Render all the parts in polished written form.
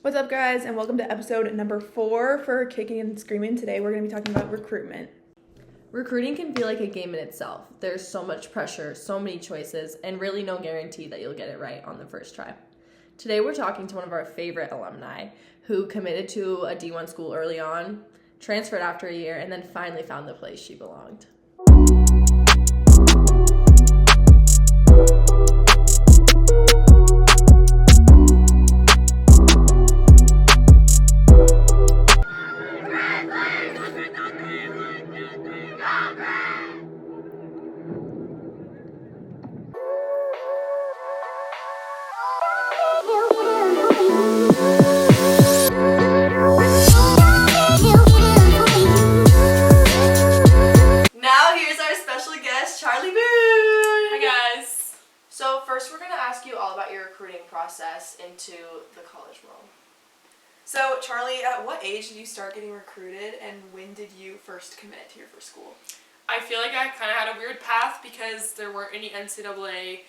What's up, guys, and welcome to episode number 4 for Kicking and Screaming. Today we're going to be talking about recruitment. Recruiting can feel like a game in itself. There's so much pressure, so many choices, and really no guarantee that you'll get it right on the first try. Today we're talking to one of our favorite alumni who committed to a D1 school early on, transferred after a year, and then finally found the place she belonged. Process into the college world. So, Charlie, at what age did you start getting recruited, and when did you first commit to your first school? I feel like I kind of had a weird path because there weren't any NCAA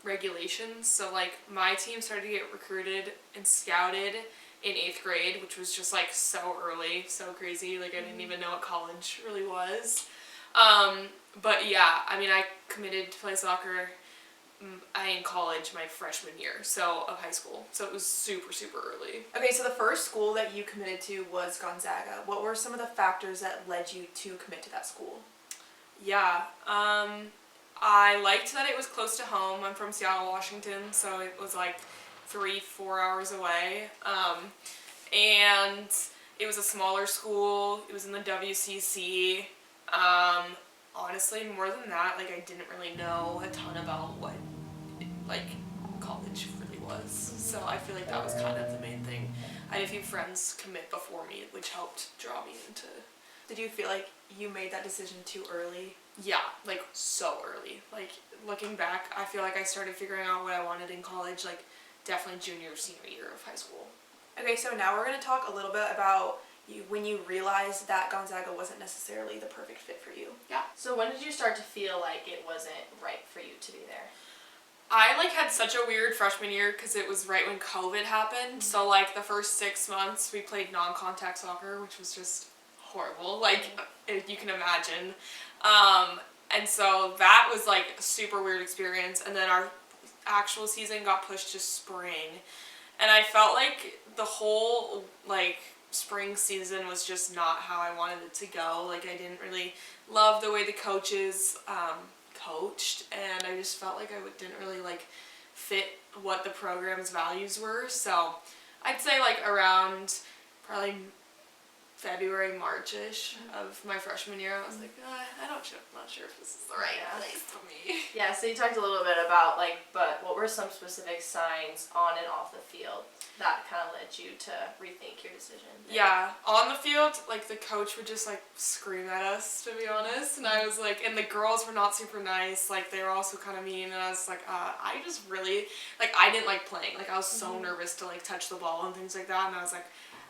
regulations. So, my team started to get recruited and scouted in 8th grade, which was just, so early, so crazy. I didn't even know what college really was. But, yeah, I committed to play soccer in college my freshman year of high school, so it was super early. Okay, so the first school that you committed to was Gonzaga. What were some of the factors that led you to commit to that school? Yeah, I liked that it was close to home. I'm from Seattle, Washington, so it was 3-4 hours away, and it was a smaller school. It was in the WCC. Honestly, more than that, I didn't really know a ton about what, college really was. So I feel like that was kind of the main thing. I had a few friends commit before me, which helped draw me into... Did you feel like you made that decision too early? Yeah, so early. Looking back, I feel like I started figuring out what I wanted in college, definitely junior or senior year of high school. Okay, so now we're going to talk a little bit about when you realized that Gonzaga wasn't necessarily the perfect fit for you. Yeah. So when did you start to feel like it wasn't right for you to be there? I had such a weird freshman year because it was right when COVID happened. So the first 6 months we played non-contact soccer, which was just horrible. If you can imagine. And so that was a super weird experience. And then our actual season got pushed to spring. And I felt like the whole spring season was just not how I wanted it to go. I didn't really love the way the coaches coached, and I just felt like I didn't really fit what the program's values were. So I'd say around probably February, March-ish of my freshman year, I was I'm not sure if this is the right place for me. Yeah, so you talked a little bit about but what were some specific signs on and off the field that kind of led you to rethink your decision? Yeah, on the field, the coach would just scream at us, to be honest, and I was and the girls were not super nice, they were also kind of mean, and I was I just really, I didn't like playing, I was so nervous to touch the ball and things like that, and I was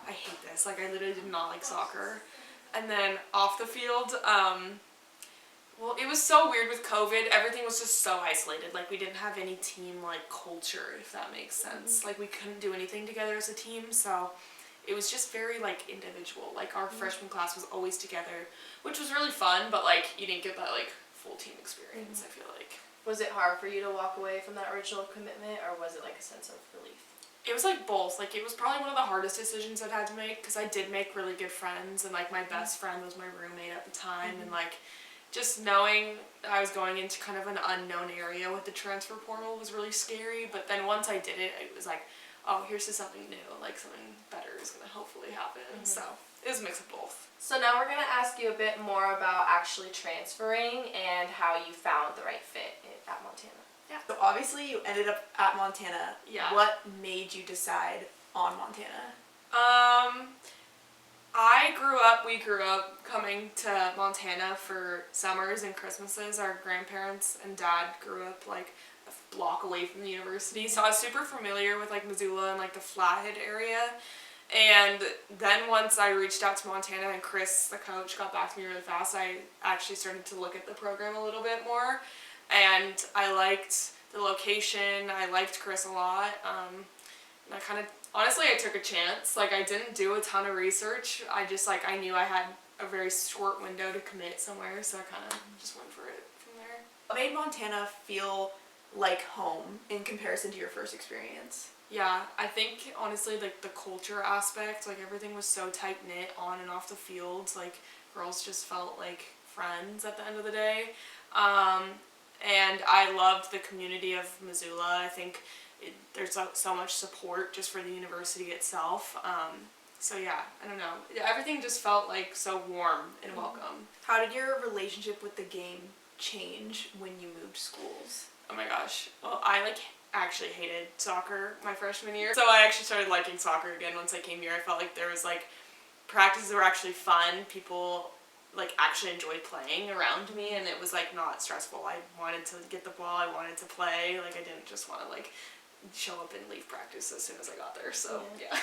I hate this, I literally did not like soccer. And then off the field, well, it was so weird with COVID. Everything was just so isolated. We didn't have any team, culture, if that makes sense. We couldn't do anything together as a team, so it was just very, individual. Our freshman class was always together, which was really fun, but, you didn't get that, full team experience, I feel like. Was it hard for you to walk away from that original commitment, or was it, a sense of relief? It was both. It was probably one of the hardest decisions I'd had to make because I did make really good friends, and my best friend was my roommate at the time, and just knowing I was going into kind of an unknown area with the transfer portal was really scary. But then once I did it, it was oh, here's to something new, something better is gonna hopefully happen. So it was a mix of both. So now we're gonna ask you a bit more about actually transferring and how you found the right fit at Montana. Yeah. So obviously you ended up at Montana. Yeah. What made you decide on Montana? We grew up coming to Montana for summers and Christmases. Our grandparents and dad grew up a block away from the university. So I was super familiar with Missoula and the Flathead area. And then once I reached out to Montana and Chris, the coach, got back to me really fast, I actually started to look at the program a little bit more. And I liked the location. I liked Chris a lot. And I kind of Honestly, I took a chance. Like, I didn't do a ton of research. I just, like, I knew I had a very short window to commit somewhere, so I kind of just went for it from there. What made Montana feel like home in comparison to your first experience? Yeah, I think, honestly, like, the culture aspect, like, everything was so tight-knit on and off the fields. Like, girls just felt like friends at the end of the day. And I loved the community of Missoula. I think there's so much support just for the university itself. So yeah, I don't know. Everything just felt like so warm and welcome. How did your relationship with the game change when you moved schools? Oh my gosh. Well, I like actually hated soccer my freshman year. So I actually started liking soccer again once I came here. I felt like there was like practices were actually fun. People like actually enjoyed playing around me, and it was like not stressful. I wanted to get the ball, I wanted to play. Like, I didn't just want to like show up and leave practice as soon as I got there. So yeah.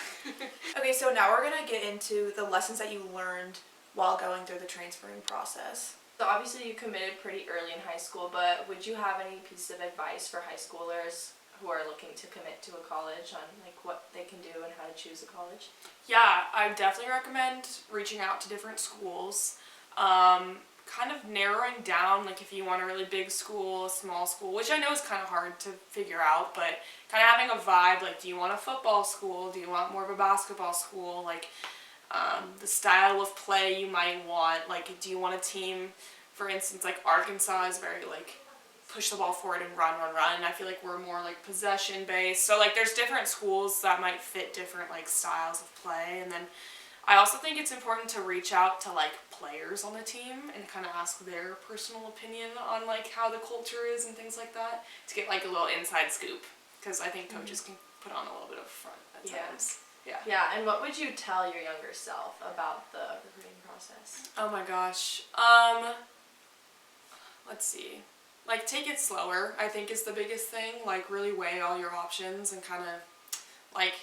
Okay, so now we're gonna get into the lessons that you learned while going through the transferring process. So obviously you committed pretty early in high school, but would you have any piece of advice for high schoolers who are looking to commit to a college on like what they can do and how to choose a college? Yeah, I definitely recommend reaching out to different schools. Kind of narrowing down, like if you want a really big school, a small school, which I know is kind of hard to figure out, but kind of having a vibe, like do you want a football school, do you want more of a basketball school, like the style of play you might want, like do you want a team, for instance, like Arkansas is very like push the ball forward and run. I feel like we're more like possession based, so like there's different schools that might fit different like styles of play. And then I also think it's important to reach out to like players on the team and kind of ask their personal opinion on like how the culture is and things like that, to get like a little inside scoop, because I think coaches can put on a little bit of front at times. Yeah, and what would you tell your younger self about the recruiting process? Oh my gosh. Let's see. Like, take it slower, I think, is the biggest thing. Like, really weigh all your options and kind of like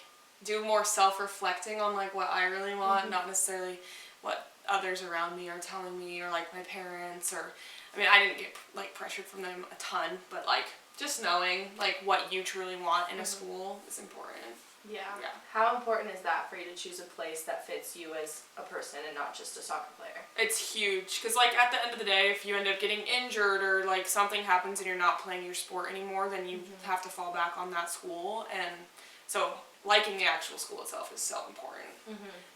do more self-reflecting on like what I really want, not necessarily what others around me are telling me, or like my parents, or I mean, I didn't get like pressured from them a ton, but like just knowing like what you truly want in a school is important. Yeah. Yeah. How important is that for you to choose a place that fits you as a person and not just a soccer player? It's huge, because like at the end of the day, if you end up getting injured or like something happens and you're not playing your sport anymore, then you have to fall back on that school. And so liking the actual school itself is so important.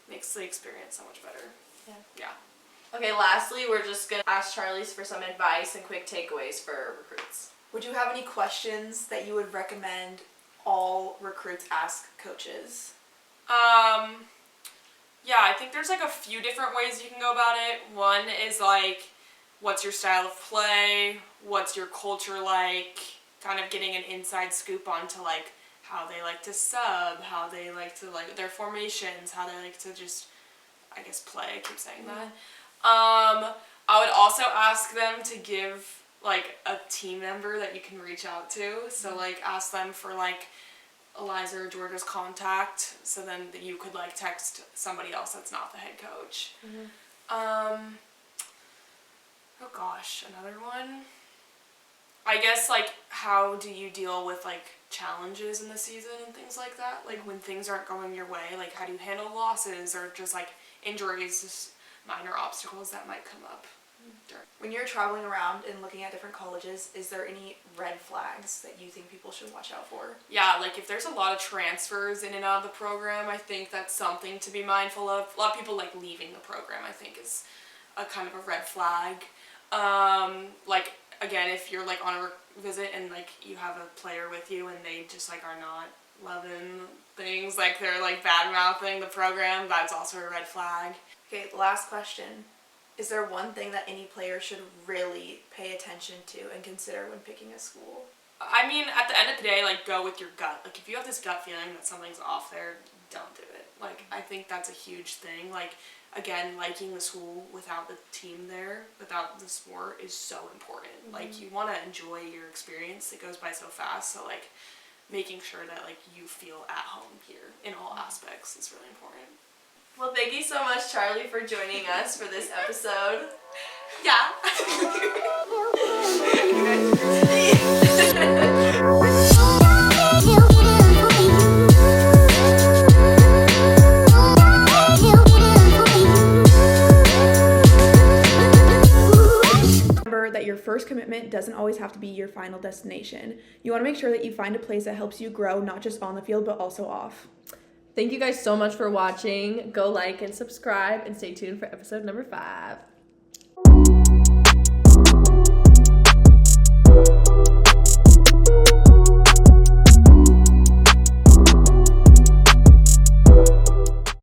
Makes the experience so much better. Yeah. Okay, lastly, we're just going to ask Charlie's for some advice and quick takeaways for recruits. Would you have any questions that you would recommend all recruits ask coaches? Yeah, I think there's like a few different ways you can go about it. One is like, what's your style of play? What's your culture like? Kind of getting an inside scoop onto like how they like to sub, how they like to like their formations, how they like to just, I guess, play. I keep saying that. I would also ask them to give like a team member that you can reach out to. So like ask them for like Eliza or Georgia's contact, so then you could like text somebody else that's not the head coach. Oh gosh, another one. I guess like how do you deal with like challenges in the season and things like that? Like when things aren't going your way, like how do you handle losses or just like injuries, just minor obstacles that might come up. When you're traveling around and looking at different colleges, is there any red flags that you think people should watch out for? Yeah, like if there's a lot of transfers in and out of the program, I think that's something to be mindful of. A lot of people like leaving the program, I think, is a kind of a red flag. Like again, if you're like on a visit and like you have a player with you and they just like are not loving things, like they're like bad mouthing the program, that's also a red flag. Okay, last question. Is there one thing that any player should really pay attention to and consider when picking a school? I mean, at the end of the day, like, go with your gut. Like, if you have this gut feeling that something's off there, don't do it. Like, I think that's a huge thing. Like, again, liking the school without the team there, without the sport, is so important. Like, you want to enjoy your experience. It goes by so fast. So, like, making sure that, like, you feel at home here in all aspects is really important. Well, thank you so much, Charlie, for joining us for this episode. Yeah. that your first commitment doesn't always have to be your final destination. You want to make sure that you find a place that helps you grow, not just on the field, but also off. Thank you guys so much for watching. Go like and subscribe and stay tuned for episode number 5.